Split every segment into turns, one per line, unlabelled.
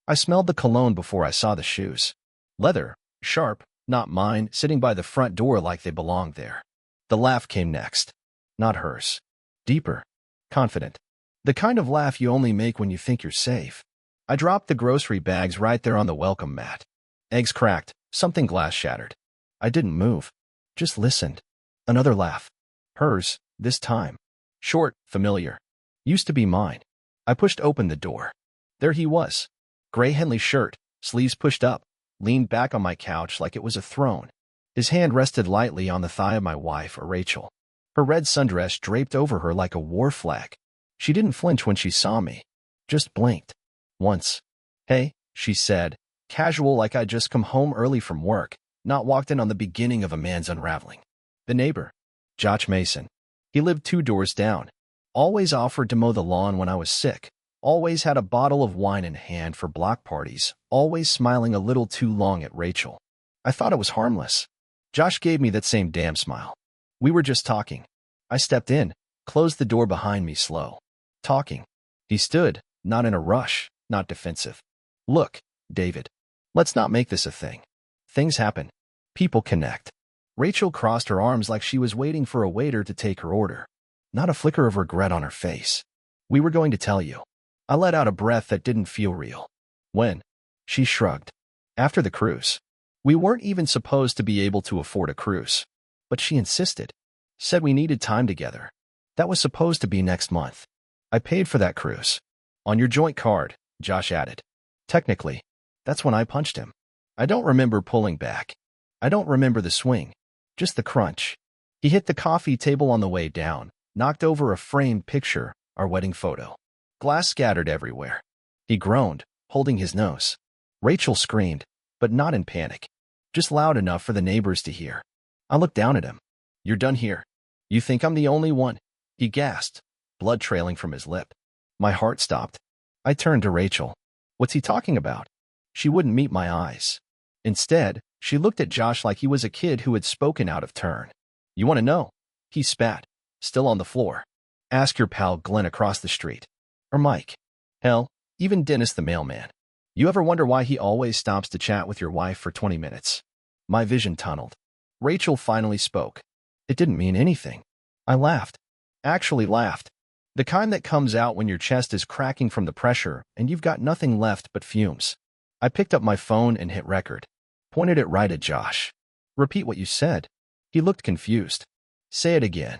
I smelled the cologne before I saw the shoes. Leather, sharp, not mine, sitting by the front door like they belonged there. The laugh came next. Not hers. Deeper. Confident. The kind of laugh you only make when you think you're safe. I dropped the grocery bags right there on the welcome mat. Eggs cracked, something glass shattered. I didn't move. Just listened. Another laugh. Hers, this time. Short, familiar. Used to be mine. I pushed open the door. There he was. Gray Henley shirt, sleeves pushed up, leaned back on my couch like it was a throne. His hand rested lightly on the thigh of my wife, or Rachel. Her red sundress draped over her like a war flag. She didn't flinch when she saw me. Just blinked. Once. Hey, she said, casual like I'd just come home early from work, not walked in on the beginning of a man's unraveling. The neighbor. Josh Mason. He lived 2 doors down. Always offered to mow the lawn when I was sick. Always had a bottle of wine in hand for block parties. Always smiling a little too long at Rachel. I thought it was harmless. Josh gave me that same damn smile. We were just talking. I stepped in, closed the door behind me slow. Talking. He stood, not in a rush, not defensive. Look, David. Let's not make this a thing. Things happen. People connect. Rachel crossed her arms like she was waiting for a waiter to take her order. Not a flicker of regret on her face. We were going to tell you. I let out a breath that didn't feel real. When? She shrugged. After the cruise. We weren't even supposed to be able to afford a cruise. But she insisted. Said we needed time together. That was supposed to be next month. I paid for that cruise. On your joint card, Josh added. Technically, that's when I punched him. I don't remember pulling back. I don't remember the swing. Just the crunch. He hit the coffee table on the way down, knocked over a framed picture, our wedding photo. Glass scattered everywhere. He groaned, holding his nose. Rachel screamed, but not in panic. Just loud enough for the neighbors to hear. I looked down at him. You're done here. You think I'm the only one? He gasped, blood trailing from his lip. My heart stopped. I turned to Rachel. What's he talking about? She wouldn't meet my eyes. Instead, she looked at Josh like he was a kid who had spoken out of turn. You want to know? He spat, still on the floor. Ask your pal Glenn across the street. Or Mike. Hell, even Dennis the mailman. You ever wonder why he always stops to chat with your wife for 20 minutes? My vision tunneled. Rachel finally spoke. It didn't mean anything. I laughed. Actually laughed. The kind that comes out when your chest is cracking from the pressure and you've got nothing left but fumes. I picked up my phone and hit record. Pointed it right at Josh. Repeat what you said. He looked confused. Say it again.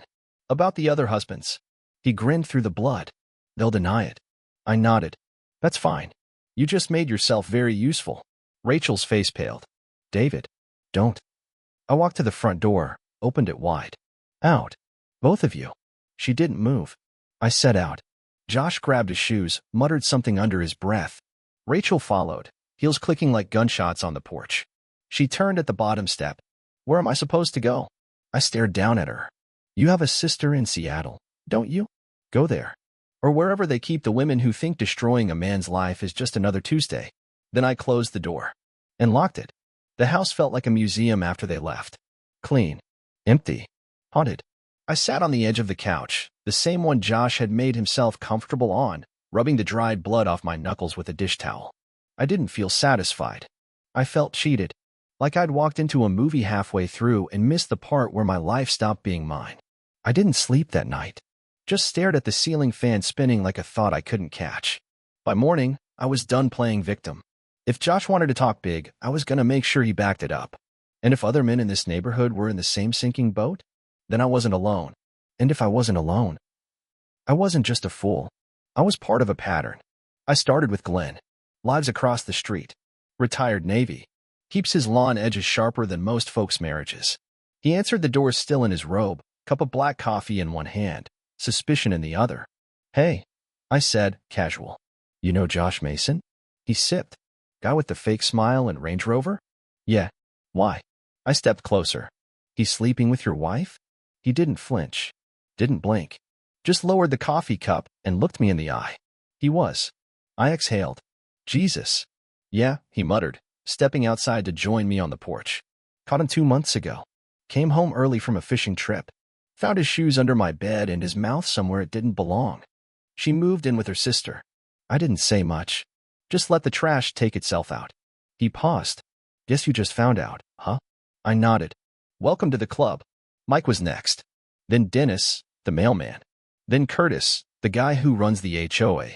About the other husbands. He grinned through the blood. They'll deny it. I nodded. That's fine. You just made yourself very useful. Rachel's face paled. David, don't. I walked to the front door, opened it wide. Out. Both of you. She didn't move. I set out. Josh grabbed his shoes, muttered something under his breath. Rachel followed, heels clicking like gunshots on the porch. She turned at the bottom step. Where am I supposed to go? I stared down at her. You have a sister in Seattle, don't you? Go there. Or wherever they keep the women who think destroying a man's life is just another Tuesday. Then I closed the door. And locked it. The house felt like a museum after they left. Clean. Empty. Haunted. I sat on the edge of the couch, the same one Josh had made himself comfortable on, rubbing the dried blood off my knuckles with a dish towel. I didn't feel satisfied. I felt cheated. Like I'd walked into a movie halfway through and missed the part where my life stopped being mine. I didn't sleep that night. Just stared at the ceiling fan spinning like a thought I couldn't catch. By morning, I was done playing victim. If Josh wanted to talk big, I was going to make sure he backed it up. And if other men in this neighborhood were in the same sinking boat, then I wasn't alone. And if I wasn't alone, I wasn't just a fool. I was part of a pattern. I started with Glenn. Lives across the street. Retired Navy. Keeps his lawn edges sharper than most folks' marriages. He answered the door still in his robe, cup of black coffee in one hand, suspicion in the other. Hey, I said, casual. You know Josh Mason? He sipped. Guy with the fake smile and Range Rover? Yeah. Why? I stepped closer. He's sleeping with your wife? He didn't flinch. Didn't blink. Just lowered the coffee cup and looked me in the eye. He was. I exhaled. Jesus. Yeah, he muttered, stepping outside to join me on the porch. Caught him 2 months ago. Came home early from a fishing trip. Found his shoes under my bed and his mouth somewhere it didn't belong. She moved in with her sister. I didn't say much. Just let the trash take itself out. He paused. Guess you just found out, huh? I nodded. Welcome to the club. Mike was next. Then Dennis, the mailman. Then Curtis, the guy who runs the HOA.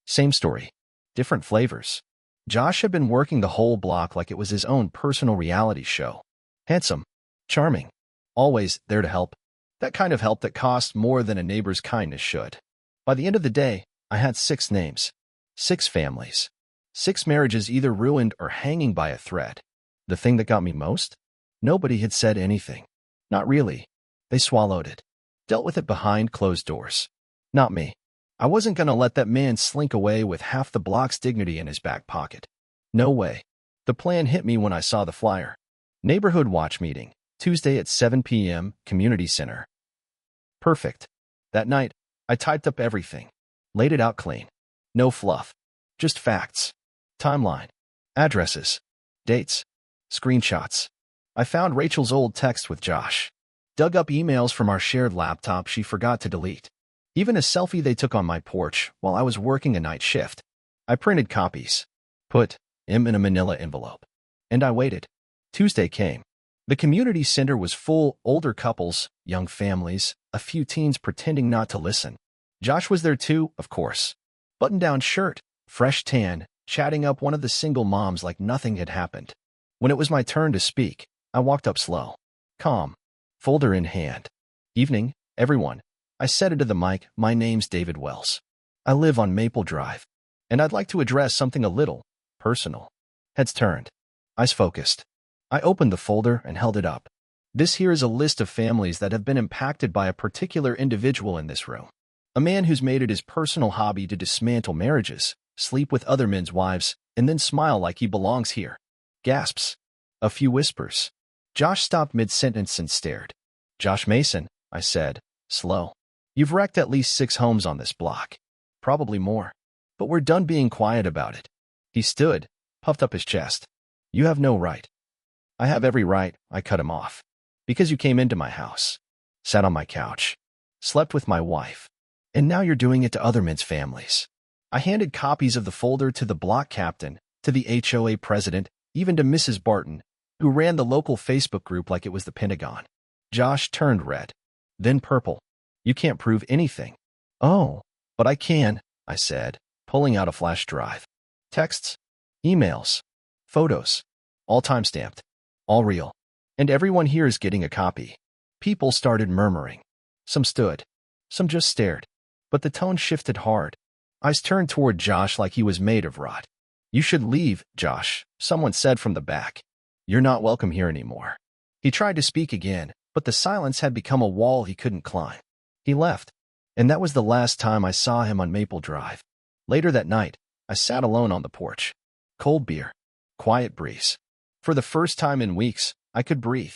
Same story. Different flavors. Josh had been working the whole block like it was his own personal reality show. Handsome. Charming. Always there to help. That kind of help that costs more than a neighbor's kindness should. By the end of the day, I had 6 names. 6 families. 6 marriages either ruined or hanging by a thread. The thing that got me most? Nobody had said anything. Not really. They swallowed it. Dealt with it behind closed doors. Not me. I wasn't going to let that man slink away with half the block's dignity in his back pocket. No way. The plan hit me when I saw the flyer. Neighborhood watch meeting, Tuesday at 7 p.m., Community Center. Perfect. That night, I typed up everything. Laid it out clean. No fluff. Just facts. Timeline. Addresses. Dates. Screenshots. I found Rachel's old text with Josh. Dug up emails from our shared laptop she forgot to delete. Even a selfie they took on my porch while I was working a night shift. I printed copies. Put him in a manila envelope. And I waited. Tuesday came. The community center was full, older couples, young families, a few teens pretending not to listen. Josh was there too, of course. Button-down shirt, fresh tan, chatting up one of the single moms like nothing had happened. When it was my turn to speak, I walked up slow. Calm. Folder in hand. Evening, everyone. I said into the mic, my name's David Wells. I live on Maple Drive. And I'd like to address something a little personal. Heads turned. Eyes focused. I opened the folder and held it up. This here is a list of families that have been impacted by a particular individual in this room. A man who's made it his personal hobby to dismantle marriages, sleep with other men's wives, and then smile like he belongs here. Gasps. A few whispers. Josh stopped mid-sentence and stared. Josh Mason, I said, slow. You've wrecked at least 6 homes on this block. Probably more. But we're done being quiet about it. He stood, puffed up his chest. You have no right. I have every right, I cut him off. Because you came into my house. Sat on my couch. Slept with my wife. And now you're doing it to other men's families. I handed copies of the folder to the block captain, to the HOA president, even to Mrs. Barton, who ran the local Facebook group like it was the Pentagon. Josh turned red. Then purple. You can't prove anything. Oh, but I can, I said, pulling out a flash drive. Texts, emails, photos, all time-stamped, all real. And everyone here is getting a copy. People started murmuring. Some stood. Some just stared. But the tone shifted hard. Eyes turned toward Josh like he was made of rot. You should leave, Josh, someone said from the back. You're not welcome here anymore. He tried to speak again, but the silence had become a wall he couldn't climb. He left, and that was the last time I saw him on Maple Drive. Later that night, I sat alone on the porch. Cold beer. Quiet breeze. For the first time in weeks, I could breathe.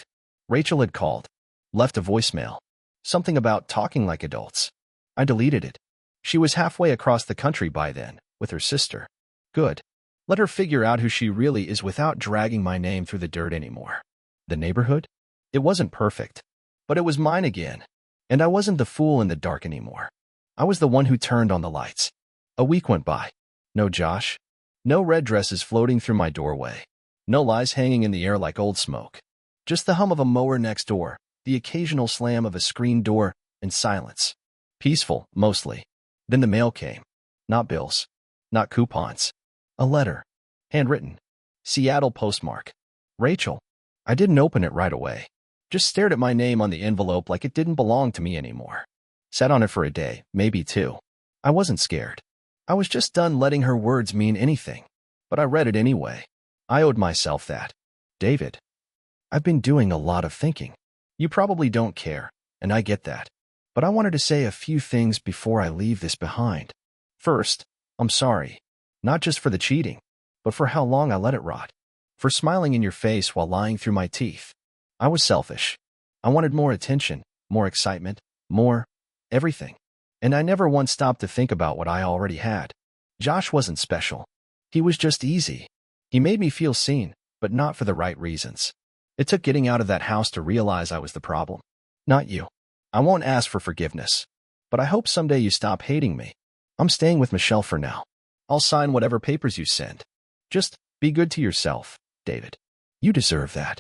Rachel had called. Left a voicemail. Something about talking like adults. I deleted it. She was halfway across the country by then, with her sister. Good. Let her figure out who she really is without dragging my name through the dirt anymore. The neighborhood? It wasn't perfect. But it was mine again. And I wasn't the fool in the dark anymore. I was the one who turned on the lights. A week went by. No Josh. No red dresses floating through my doorway. No lies hanging in the air like old smoke. Just the hum of a mower next door, the occasional slam of a screen door, and silence. Peaceful, mostly. Then the mail came. Not bills. Not coupons. A letter. Handwritten. Seattle postmark. Rachel. I didn't open it right away. Just stared at my name on the envelope like it didn't belong to me anymore. Sat on it for a day, maybe 2. I wasn't scared. I was just done letting her words mean anything. But I read it anyway. I owed myself that. David. I've been doing a lot of thinking. You probably don't care, and I get that. But I wanted to say a few things before I leave this behind. First, I'm sorry. Not just for the cheating, but for how long I let it rot. For smiling in your face while lying through my teeth. I was selfish. I wanted more attention, more excitement, more everything. And I never once stopped to think about what I already had. Josh wasn't special. He was just easy. He made me feel seen, but not for the right reasons. It took getting out of that house to realize I was the problem. Not you. I won't ask for forgiveness. But I hope someday you stop hating me. I'm staying with Michelle for now. I'll sign whatever papers you send. Just be good to yourself, David. You deserve that.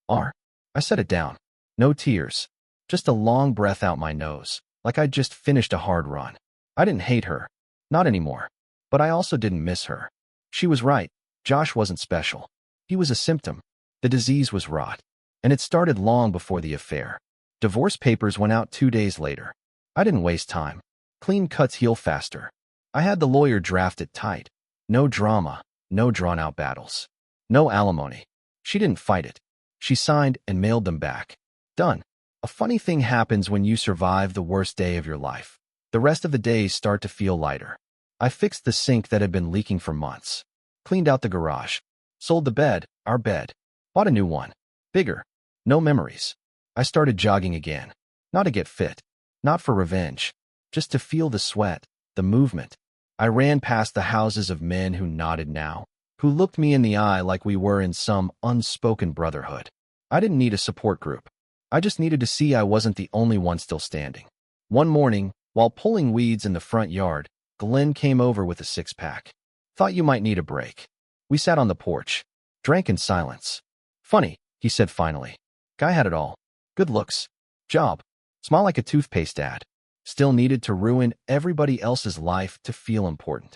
I set it down. No tears. Just a long breath out my nose, like I'd just finished a hard run. I didn't hate her. Not anymore. But I also didn't miss her. She was right. Josh wasn't special. He was a symptom. The disease was rot. And it started long before the affair. Divorce papers went out 2 days later. I didn't waste time. Clean cuts heal faster. I had the lawyer draft it tight. No drama, no drawn-out battles. No alimony. She didn't fight it. She signed and mailed them back. Done. A funny thing happens when you survive the worst day of your life. The rest of the days start to feel lighter. I fixed the sink that had been leaking for months. Cleaned out the garage. Sold the bed, our bed. Bought a new one. Bigger. No memories. I started jogging again. Not to get fit. Not for revenge. Just to feel the sweat, the movement. I ran past the houses of men who nodded now, who looked me in the eye like we were in some unspoken brotherhood. I didn't need a support group. I just needed to see I wasn't the only one still standing. One morning, while pulling weeds in the front yard, Glenn came over with a six-pack. Thought you might need a break. We sat on the porch. Drank in silence. Funny, he said finally. Guy had it all. Good looks. Job. Smile like a toothpaste ad. Still needed to ruin everybody else's life to feel important.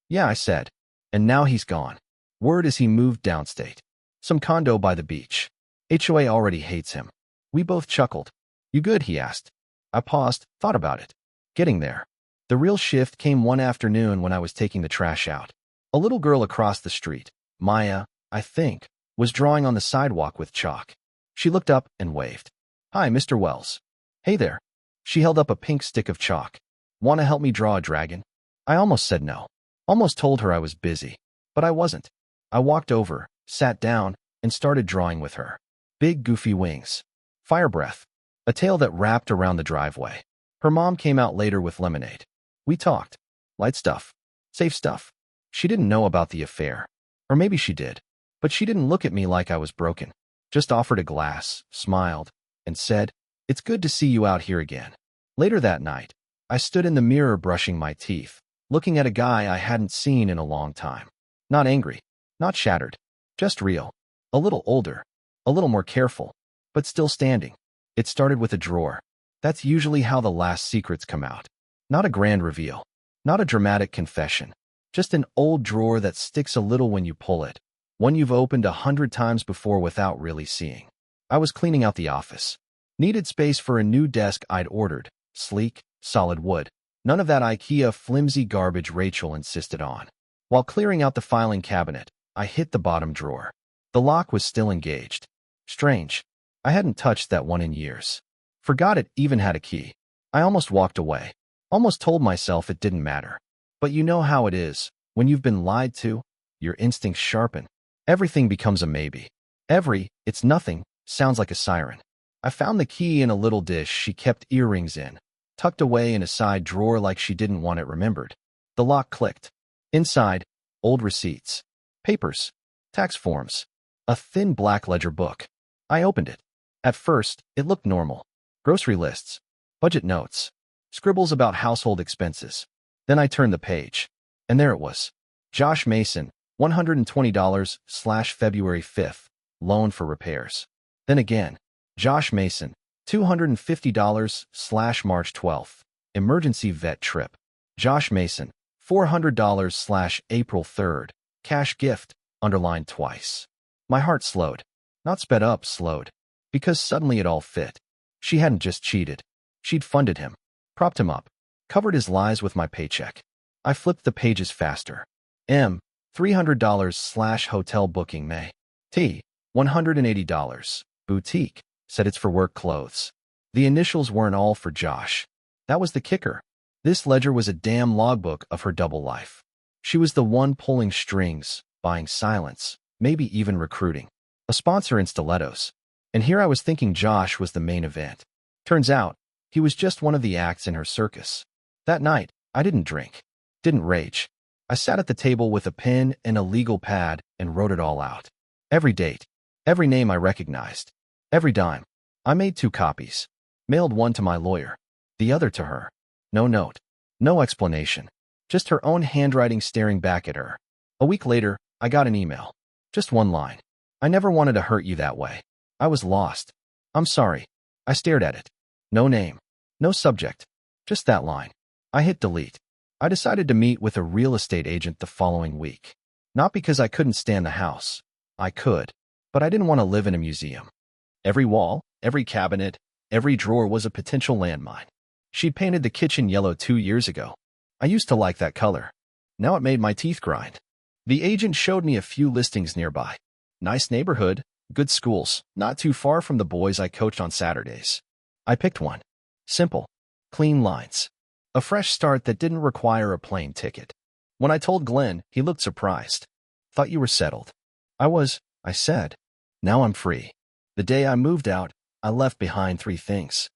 Yeah, I said. And now he's gone. Word is he moved downstate. Some condo by the beach. HOA already hates him. We both chuckled. You good, he asked. I paused, thought about it. Getting there. The real shift came one afternoon when I was taking the trash out. A little girl across the street, Maya, I think, was drawing on the sidewalk with chalk. She looked up and waved. Hi, Mr. Wells. Hey there. She held up a pink stick of chalk. Want to help me draw a dragon? I almost said no. Almost told her I was busy. But I wasn't. I walked over, sat down, and started drawing with her. Big goofy wings. Fire breath. A tail that wrapped around the driveway. Her mom came out later with lemonade. We talked. Light stuff. Safe stuff. She didn't know about the affair. Or maybe she did. But she didn't look at me like I was broken. Just offered a glass, smiled, and said, It's good to see you out here again. Later that night, I stood in the mirror brushing my teeth, looking at a guy I hadn't seen in a long time. Not angry. Not shattered. Just real. A little older. A little more careful. But still standing. It started with a drawer. That's usually how the last secrets come out. Not a grand reveal. Not a dramatic confession. Just an old drawer that sticks a little when you pull it. One you've opened 100 times before without really seeing. I was cleaning out the office. Needed space for a new desk I'd ordered. Sleek, solid wood. None of that IKEA flimsy garbage Rachel insisted on. While clearing out the filing cabinet, I hit the bottom drawer. The lock was still engaged. Strange. I hadn't touched that one in years. Forgot it even had a key. I almost walked away. Almost told myself it didn't matter. But you know how it is. When you've been lied to, your instincts sharpen. Everything becomes a maybe. It's nothing, sounds like a siren. I found the key in a little dish she kept earrings in, tucked away in a side drawer like she didn't want it remembered. The lock clicked. Inside, old receipts, papers, tax forms, a thin black ledger book. I opened it. At first, it looked normal. Grocery lists, budget notes, scribbles about household expenses. Then I turned the page. And there it was. Josh Mason, $120 / February 5th, loan for repairs. Then again, Josh Mason, $250 / March 12th, emergency vet trip. Josh Mason, $400 / April 3rd, cash gift, underlined twice. My heart slowed. Not sped up, slowed. Because suddenly it all fit. She hadn't just cheated. She'd funded him, propped him up, covered his lies with my paycheck. I flipped the pages faster. M, $300 / hotel booking May. T, $180. Boutique, said it's for work clothes. The initials weren't all for Josh. That was the kicker. This ledger was a damn logbook of her double life. She was the one pulling strings, buying silence, maybe even recruiting. A sponsor in stilettos. And here I was thinking Josh was the main event. Turns out, he was just one of the acts in her circus. That night, I didn't drink. Didn't rage. I sat at the table with a pen and a legal pad and wrote it all out. Every date. Every name I recognized. Every dime. I made 2 copies. Mailed one to my lawyer. The other to her. No note. No explanation. Just her own handwriting staring back at her. A week later, I got an email. Just one line. I never wanted to hurt you that way. I was lost. I'm sorry. I stared at it. No name. No subject. Just that line. I hit delete. I decided to meet with a real estate agent the following week. Not because I couldn't stand the house. I could. But I didn't want to live in a museum. Every wall, every cabinet, every drawer was a potential landmine. She'd painted the kitchen yellow 2 years ago. I used to like that color. Now it made my teeth grind. The agent showed me a few listings nearby. Nice neighborhood, good schools, not too far from the boys I coached on Saturdays. I picked one. Simple. Clean lines. A fresh start that didn't require a plane ticket. When I told Glenn, he looked surprised. Thought you were settled. I was, I said. Now I'm free. The day I moved out, I left behind 3 things.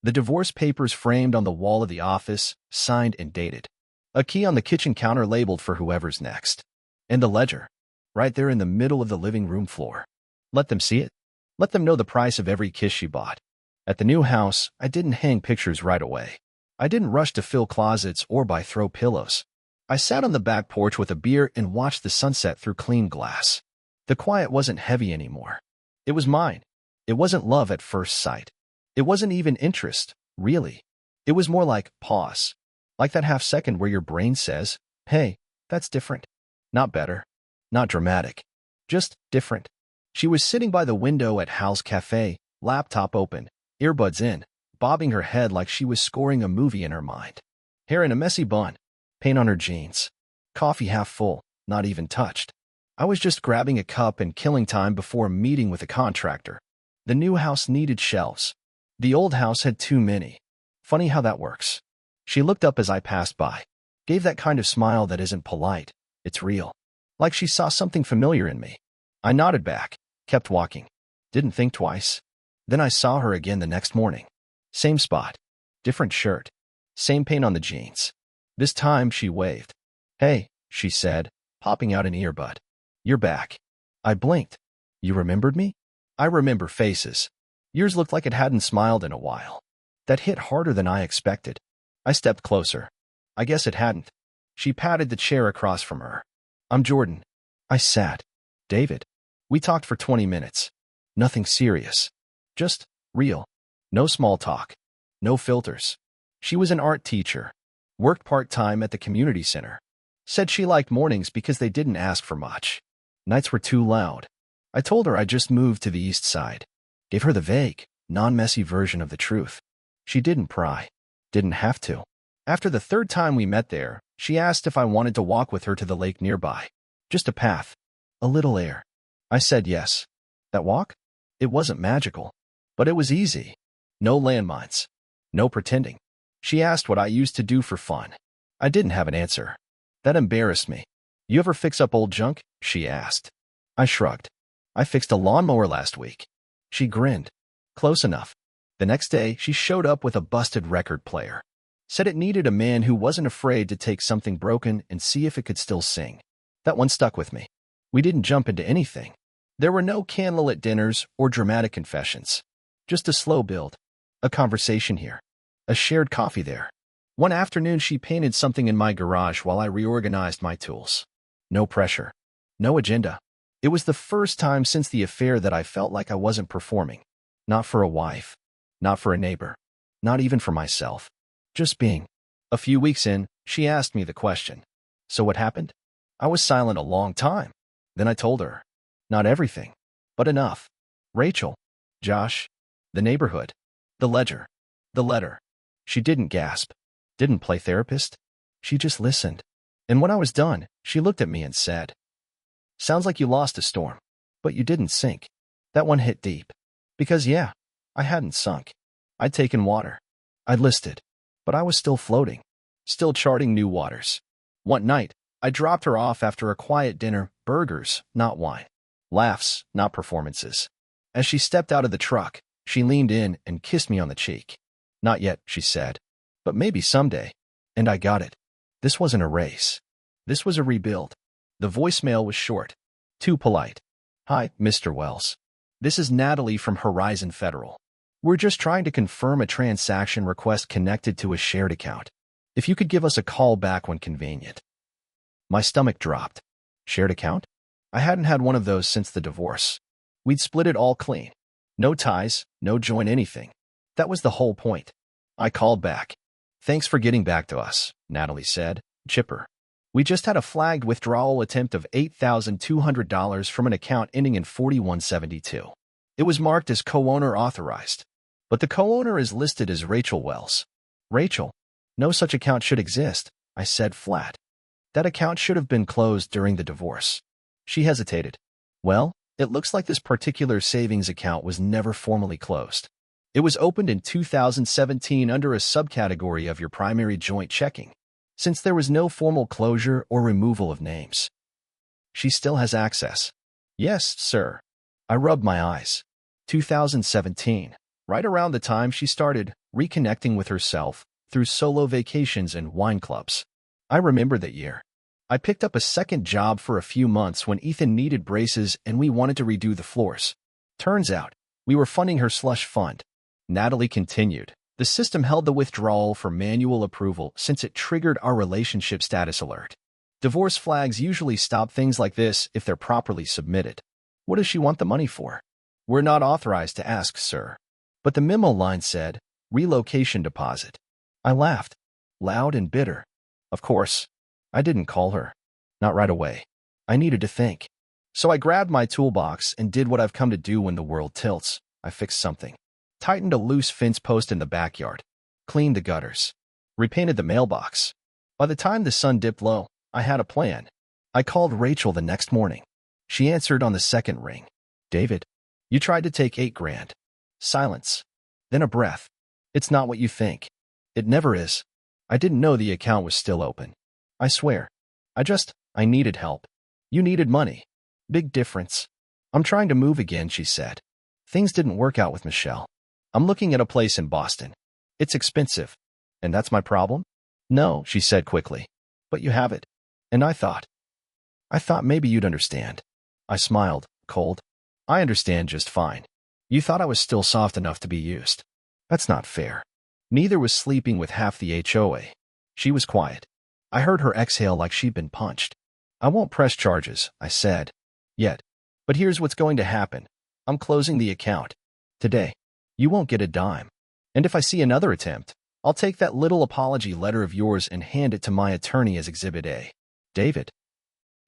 The divorce papers framed on the wall of the office, signed and dated. A key on the kitchen counter labeled for whoever's next. And the ledger, right there in the middle of the living room floor. Let them see it. Let them know the price of every kiss she bought. At the new house, I didn't hang pictures right away. I didn't rush to fill closets or buy throw pillows. I sat on the back porch with a beer and watched the sunset through clean glass. The quiet wasn't heavy anymore. It was mine. It wasn't love at first sight. It wasn't even interest, really. It was more like pause. Like that half second where your brain says, hey, that's different. Not better. Not dramatic. Just different. She was sitting by the window at Hal's Cafe, laptop open, earbuds in, bobbing her head like she was scoring a movie in her mind. Hair in a messy bun, paint on her jeans, coffee half full, not even touched. I was just grabbing a cup and killing time before a meeting with a contractor. The new house needed shelves. The old house had too many. Funny how that works. She looked up as I passed by, gave that kind of smile that isn't polite, it's real. Like she saw something familiar in me. I nodded back, kept walking, didn't think twice. Then I saw her again the next morning. Same spot, different shirt, same paint on the jeans. This time she waved. Hey, she said, popping out an earbud. You're back. I blinked. You remembered me? I remember faces. Yours looked like it hadn't smiled in a while. That hit harder than I expected. I stepped closer. I guess it hadn't. She patted the chair across from her. I'm Jordan. I sat. David. We talked for 20 minutes. Nothing serious. Just real. No small talk. No filters. She was an art teacher. Worked part-time at the community center. Said she liked mornings because they didn't ask for much. Nights were too loud. I told her I just moved to the east side. Gave her the vague, non-messy version of the truth. She didn't pry. Didn't have to. After the 3rd time we met there, she asked if I wanted to walk with her to the lake nearby. Just a path. A little air. I said yes. That walk? It wasn't magical. But it was easy. No landmines. No pretending. She asked what I used to do for fun. I didn't have an answer. That embarrassed me. You ever fix up old junk? She asked. I shrugged. I fixed a lawnmower last week. She grinned. Close enough. The next day, she showed up with a busted record player. Said it needed a man who wasn't afraid to take something broken and see if it could still sing. That one stuck with me. We didn't jump into anything. There were no candlelit dinners or dramatic confessions. Just a slow build. A conversation here. A shared coffee there. One afternoon, she painted something in my garage while I reorganized my tools. No pressure. No agenda. It was the first time since the affair that I felt like I wasn't performing. Not for a wife. Not for a neighbor. Not even for myself. Just being. A few weeks in, she asked me the question. So what happened? I was silent a long time. Then I told her. Not everything. But enough. Rachel. Josh. The neighborhood. The ledger. The letter. She didn't gasp. Didn't play therapist. She just listened. And when I was done, she looked at me and said, sounds like you lost a storm, but you didn't sink. That one hit deep. Because yeah, I hadn't sunk. I'd taken water. I'd listed. But I was still floating. Still charting new waters. One night, I dropped her off after a quiet dinner, burgers, not wine. Laughs, not performances. As she stepped out of the truck, she leaned in and kissed me on the cheek. Not yet, she said. But maybe someday. And I got it. This wasn't a race. This was a rebuild. The voicemail was short. Too polite. Hi, Mr. Wells. This is Natalie from Horizon Federal. We're just trying to confirm a transaction request connected to a shared account. If you could give us a call back when convenient. My stomach dropped. Shared account? I hadn't had one of those since the divorce. We'd split it all clean. No ties, no joint anything. That was the whole point. I called back. Thanks for getting back to us, Natalie said, chipper. We just had a flagged withdrawal attempt of $8,200 from an account ending in 4172. It was marked as co-owner authorized, but the co-owner is listed as Rachel Wells. Rachel, no such account should exist, I said flat. That account should have been closed during the divorce. She hesitated. Well, it looks like this particular savings account was never formally closed. It was opened in 2017 under a subcategory of your primary joint checking, since there was no formal closure or removal of names. She still has access. Yes, sir. I rubbed my eyes. 2017, right around the time she started reconnecting with herself through solo vacations and wine clubs. I remember that year. I picked up a second job for a few months when Ethan needed braces and we wanted to redo the floors. Turns out, we were funding her slush fund. Natalie continued. The system held the withdrawal for manual approval since it triggered our relationship status alert. Divorce flags usually stop things like this if they're properly submitted. What does she want the money for? We're not authorized to ask, sir. But the memo line said, relocation deposit. I laughed, loud and bitter. Of course, I didn't call her. Not right away. I needed to think. So I grabbed my toolbox and did what I've come to do when the world tilts. I fixed something. Tightened a loose fence post in the backyard. Cleaned the gutters. Repainted the mailbox. By the time the sun dipped low, I had a plan. I called Rachel the next morning. She answered on the second ring. David, you tried to take $8,000. Silence. Then a breath. It's not what you think. It never is. I didn't know the account was still open. I swear. I needed help. You needed money. Big difference. I'm trying to move again, she said. Things didn't work out with Michelle. I'm looking at a place in Boston. It's expensive. And that's my problem? No, she said quickly. But you have it. And I thought maybe you'd understand. I smiled, cold. I understand just fine. You thought I was still soft enough to be used. That's not fair. Neither was sleeping with half the HOA. She was quiet. I heard her exhale like she'd been punched. I won't press charges, I said. Yet. But here's what's going to happen. I'm closing the account. Today. You won't get a dime. And if I see another attempt, I'll take that little apology letter of yours and hand it to my attorney as Exhibit A. David.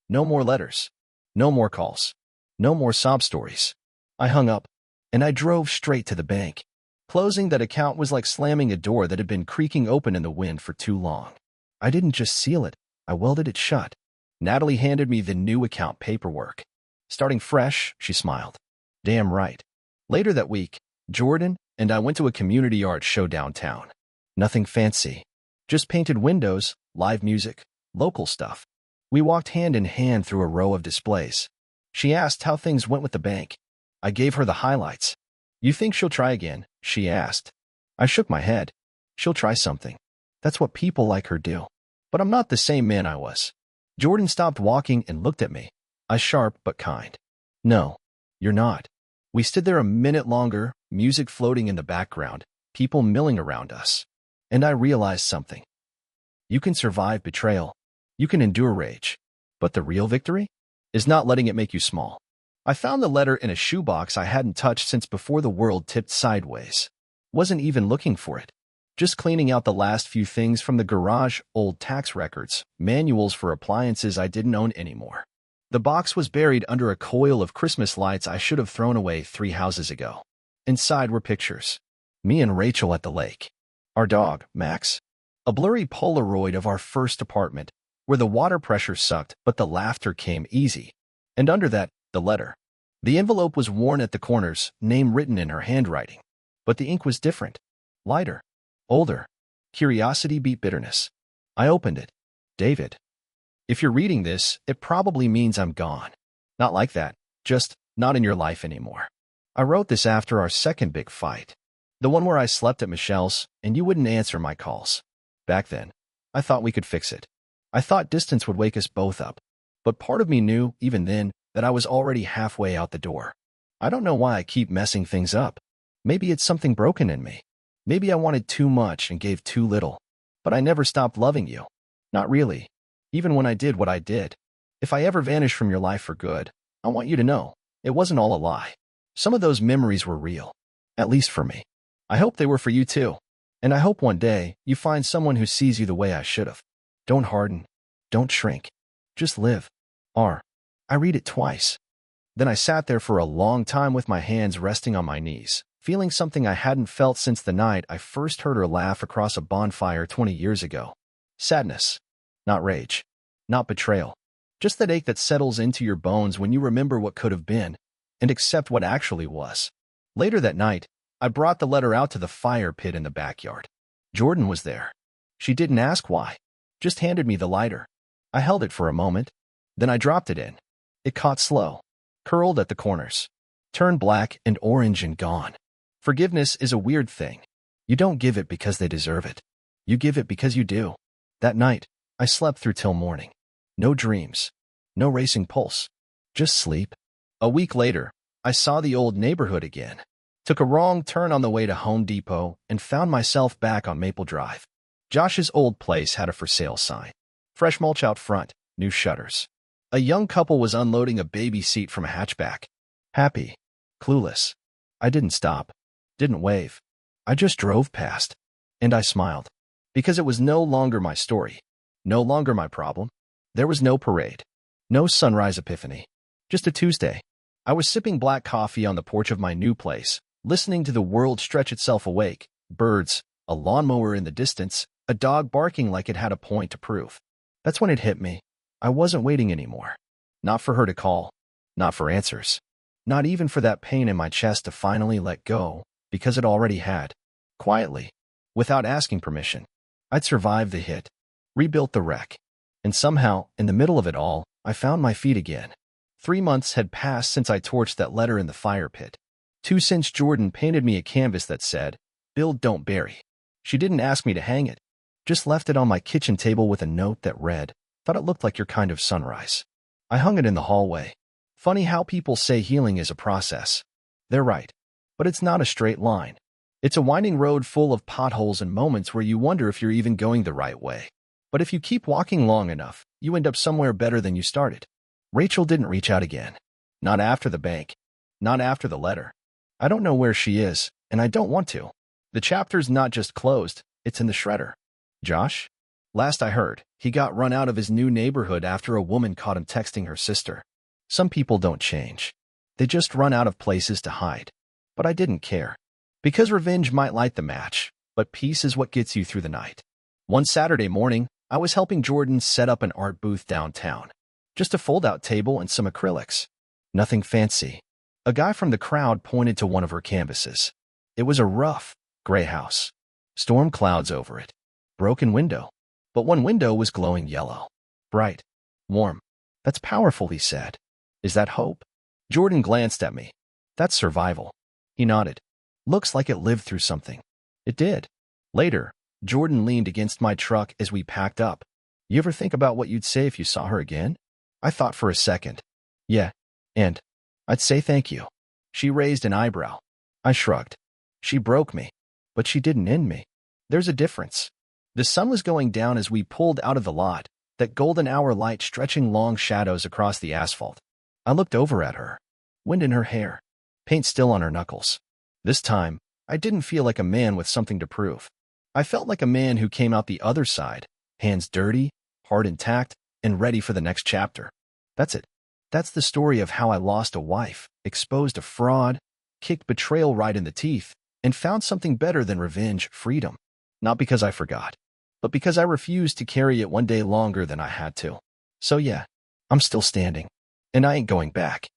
No more letters. No more calls. No more sob stories. I hung up, and I drove straight to the bank. Closing that account was like slamming a door that had been creaking open in the wind for too long. I didn't just seal it, I welded it shut. Natalie handed me the new account paperwork. Starting fresh, she smiled. Damn right. Later that week, Jordan and I went to a community art show downtown. Nothing fancy. Just painted windows, live music, local stuff. We walked hand in hand through a row of displays. She asked how things went with the bank. I gave her the highlights. You think she'll try again? She asked. I shook my head. She'll try something. That's what people like her do. But I'm not the same man I was. Jordan stopped walking and looked at me. Eyes sharp but kind. No, you're not. We stood there a minute longer, music floating in the background, people milling around us. And I realized something. You can survive betrayal. You can endure rage. But the real victory is not letting it make you small. I found the letter in a shoebox I hadn't touched since before the world tipped sideways. Wasn't even looking for it. Just cleaning out the last few things from the garage, old tax records, manuals for appliances I didn't own anymore. The box was buried under a coil of Christmas lights I should have thrown away 3 houses ago. Inside were pictures. Me and Rachel at the lake. Our dog, Max. A blurry Polaroid of our first apartment, where the water pressure sucked but the laughter came easy. And under that, the letter. The envelope was worn at the corners, name written in her handwriting. But the ink was different. Lighter. Older. Curiosity beat bitterness. I opened it. David. If you're reading this, it probably means I'm gone. Not like that. Just not in your life anymore. I wrote this after our second big fight. The one where I slept at Michelle's and you wouldn't answer my calls. Back then, I thought we could fix it. I thought distance would wake us both up. But part of me knew, even then, that I was already halfway out the door. I don't know why I keep messing things up. Maybe it's something broken in me. Maybe I wanted too much and gave too little. But I never stopped loving you. Not really. Even when I did what I did. If I ever vanish from your life for good, I want you to know, it wasn't all a lie. Some of those memories were real. At least for me. I hope they were for you too. And I hope one day you find someone who sees you the way I should have. Don't harden. Don't shrink. Just live. I read it twice. Then I sat there for a long time with my hands resting on my knees, feeling something I hadn't felt since the night I first heard her laugh across a bonfire 20 years ago. Sadness. Not rage. Not betrayal. Just that ache that settles into your bones when you remember what could have been and accept what actually was. Later that night, I brought the letter out to the fire pit in the backyard. Jordan was there. She didn't ask why, just handed me the lighter. I held it for a moment, then I dropped it in. It caught slow, curled at the corners, turned black and orange and gone. Forgiveness is a weird thing. You don't give it because they deserve it. You give it because you do. That night, I slept through till morning. No dreams, no racing pulse, just sleep. A week later, I saw the old neighborhood again. Took a wrong turn on the way to Home Depot and found myself back on Maple Drive. Josh's old place had a for sale sign. Fresh mulch out front, new shutters. A young couple was unloading a baby seat from a hatchback. Happy, clueless. I didn't stop, didn't wave. I just drove past. And I smiled. Because it was no longer my story. No longer my problem. There was no parade. No sunrise epiphany. Just a Tuesday. I was sipping black coffee on the porch of my new place, listening to the world stretch itself awake, birds, a lawnmower in the distance, a dog barking like it had a point to prove. That's when it hit me. I wasn't waiting anymore. Not for her to call. Not for answers. Not even for that pain in my chest to finally let go, because it already had. Quietly. Without asking permission. I'd survived the hit. Rebuilt the wreck. And somehow, in the middle of it all, I found my feet again. 3 months had passed since I torched that letter in the fire pit. 2 since Jordan painted me a canvas that said, "Build, don't bury." She didn't ask me to hang it. Just left it on my kitchen table with a note that read, "Thought it looked like your kind of sunrise." I hung it in the hallway. Funny how people say healing is a process. They're right. But it's not a straight line. It's a winding road full of potholes and moments where you wonder if you're even going the right way. But if you keep walking long enough, you end up somewhere better than you started. Rachel didn't reach out again. Not after the bank. Not after the letter. I don't know where she is, and I don't want to. The chapter's not just closed, it's in the shredder. Josh? Last I heard, he got run out of his new neighborhood after a woman caught him texting her sister. Some people don't change. They just run out of places to hide. But I didn't care. Because revenge might light the match, but peace is what gets you through the night. One Saturday morning, I was helping Jordan set up an art booth downtown. Just a fold-out table and some acrylics. Nothing fancy. A guy from the crowd pointed to one of her canvases. It was a rough, gray house. Storm clouds over it. Broken window. But one window was glowing yellow. Bright. Warm. That's powerful, he said. Is that hope? Jordan glanced at me. That's survival. He nodded. Looks like it lived through something. It did. Later, Jordan leaned against my truck as we packed up. You ever think about what you'd say if you saw her again? I thought for a second. Yeah. And I'd say thank you. She raised an eyebrow. I shrugged. She broke me. But she didn't end me. There's a difference. The sun was going down as we pulled out of the lot, that golden hour light stretching long shadows across the asphalt. I looked over at her. Wind in her hair. Paint still on her knuckles. This time, I didn't feel like a man with something to prove. I felt like a man who came out the other side, hands dirty, heart intact, and ready for the next chapter. That's it. That's the story of how I lost a wife, exposed a fraud, kicked betrayal right in the teeth, and found something better than revenge, freedom. Not because I forgot, but because I refused to carry it one day longer than I had to. So yeah, I'm still standing. And I ain't going back.